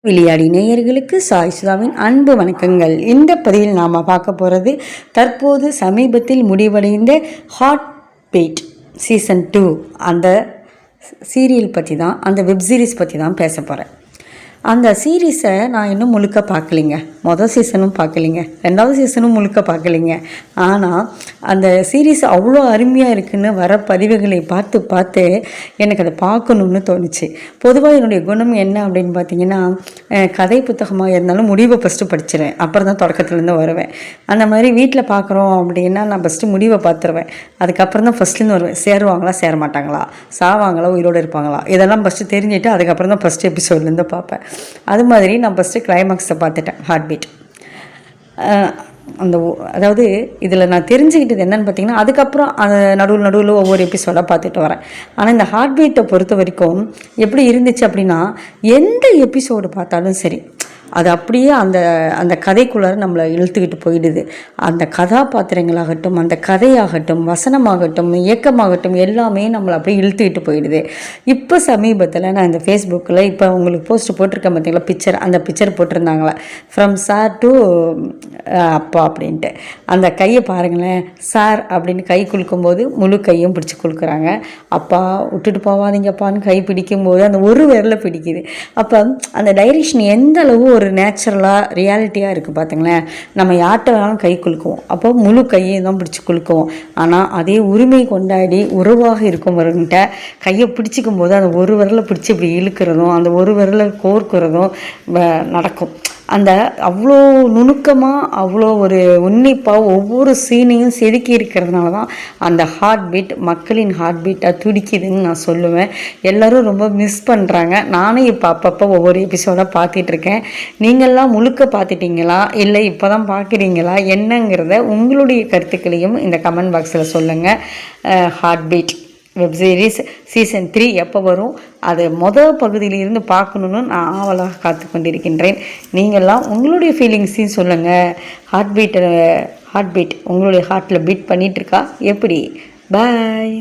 விளையாடி நேயர்களுக்கு சாய் சுதாவின் அன்பு வணக்கங்கள். இந்த பதிவில் நாம் பார்க்க போகிறது தற்போது சமீபத்தில் முடிவடைந்த ஹாட் பீட் சீசன் 2 அந்த சீரியல் பற்றி தான், அந்த வெப் சீரிஸ் பற்றி தான் பேச போகிறேன். அந்த சீரீஸை நான் இன்னும் முழுக்க பார்க்கலிங்க. மொதல் சீசனும் பார்க்கலிங்க, 2வது சீசனும் முழுக்க பார்க்கலிங்க. ஆனால் அந்த சீரீஸ் அவ்வளோ அருமையாக இருக்குதுன்னு வர பதிவுகளை பார்த்து பார்த்து எனக்கு அதை பார்க்கணுன்னு தோணுச்சு. பொதுவாக என்னுடைய குணம் என்ன அப்படின்னு பார்த்தீங்கன்னா, கதை புத்தகமாக இருந்தாலும் முடிவை ஃபஸ்ட்டு படிச்சிடுவேன், அப்புறம் தான் தொடக்கத்துலேருந்து வருவேன். அந்த மாதிரி வீட்டில் பார்க்குறோம் அப்படின்னா நான் ஃபஸ்ட்டு முடிவை பார்த்துருவேன், அதுக்கப்புறம் தான் ஃபஸ்ட்லேருந்து வருவேன். சேருவாங்களா சேர மாட்டாங்களா, சாவாங்களா உயிரோடு இருப்பாங்களா, இதெல்லாம் ஃபஸ்ட்டு தெரிஞ்சுட்டு அதுக்கப்புறம் தான் ஃபஸ்ட் எபிசோட்லேருந்து பார்ப்பேன். அது மாதிரி நான் ஃபஸ்ட்டு கிளைமாக்ஸை பார்த்துட்டேன், ஹார்ட் பீட். அதாவது இதில் நான் தெரிஞ்சுக்கிட்டது என்னென்னு பார்த்தீங்கன்னா, அதுக்கப்புறம் அந்த நடுவில் ஒவ்வொரு எபிசோடாக பார்த்துட்டு வரேன். ஆனால் இந்த ஹார்ட் பீட்டை பொறுத்த வரைக்கும் எப்படி இருந்துச்சு அப்படின்னா, எந்த எபிசோடு பார்த்தாலும் சரி அது அப்படியே அந்த அந்த கதைக்குள்ளார நம்மளை இழுத்துக்கிட்டு போயிடுது. அந்த கதாபாத்திரங்களாகட்டும், அந்த கதையாகட்டும், வசனமாகட்டும், இயக்கமாகட்டும், எல்லாமே நம்மளை அப்படியே இழுத்துக்கிட்டு போயிடுது. இப்போ சமீபத்தில் நான் இந்த ஃபேஸ்புக்கில் இப்போ உங்களுக்கு போஸ்ட் போட்டிருக்கேன் பார்த்தீங்களா, பிக்சர், அந்த பிக்சர் போட்டிருந்தாங்களே, ஃப்ரம் சார் டு அப்பா அப்படின்ட்டு. அந்த கையை பாருங்களேன், சார் அப்படின்னு கை குலுக்கும்போது முழு கையும் பிடிச்சி குலுக்குறாங்க. அப்பா விட்டுட்டு போவாதீங்கப்பான்னு கை பிடிக்கும்போது அந்த ஒரு விரலை பிடிக்குது. அப்போ அந்த டைரெக்ஷன் எந்த அளவு ஒரு நேச்சுரலாக ரியாலிட்டியாக இருக்குது பார்த்துங்களேன். நம்ம யார்கிட்ட வேணாலும் கை குலுக்குவோம், அப்போ முழு கையை தான் பிடிச்சி குலுக்குவோம். ஆனால் அதே உரிமை கொண்டாடி உறவாக இருக்கவங்ககிட்ட கையை பிடிச்சிக்கும் போது அந்த ஒரு விரலை பிடிச்சி இப்படி இழுக்கிறதும் அந்த ஒரு விரலை கோர்க்கிறதும் நடக்கும். அந்த அவ்வளோ நுணுக்கமாக, அவ்வளோ ஒரு உன்னிப்பாக ஒவ்வொரு சீனையும் செதுக்கி இருக்கிறதுனால தான் அந்த ஹார்ட் பீட் மக்களின் ஹார்ட் பீட்டாக துடிக்குதுன்னு நான் சொல்லுவேன். எல்லோரும் ரொம்ப மிஸ் பண்ணுறாங்க. நானும் இப்போ அப்பப்போ ஒவ்வொரு எபிசோடாக பார்த்துட்ருக்கேன். நீங்கள்லாம் முழுக்க பார்த்துட்டிங்களா, இல்லை இப்போ தான் பார்க்குறீங்களா, என்னங்கிறத உங்களுடைய கருத்துக்களையும் இந்த கமெண்ட் பாக்ஸில் சொல்லுங்கள். Heart beat web series season 3 எப்போ வரும், அது மொதல் பகுதியிலிருந்து பார்க்கணுன்னு நான் ஆவலாக காத்து கொண்டிருக்கின்றேன். நீங்கள்லாம் உங்களுடைய ஃபீலிங்ஸையும் சொல்லுங்கள். ஹார்ட் பீட் உங்களுடைய ஹார்ட்டில் பீட் பண்ணிகிட்ருக்கா எப்படி? பாய்.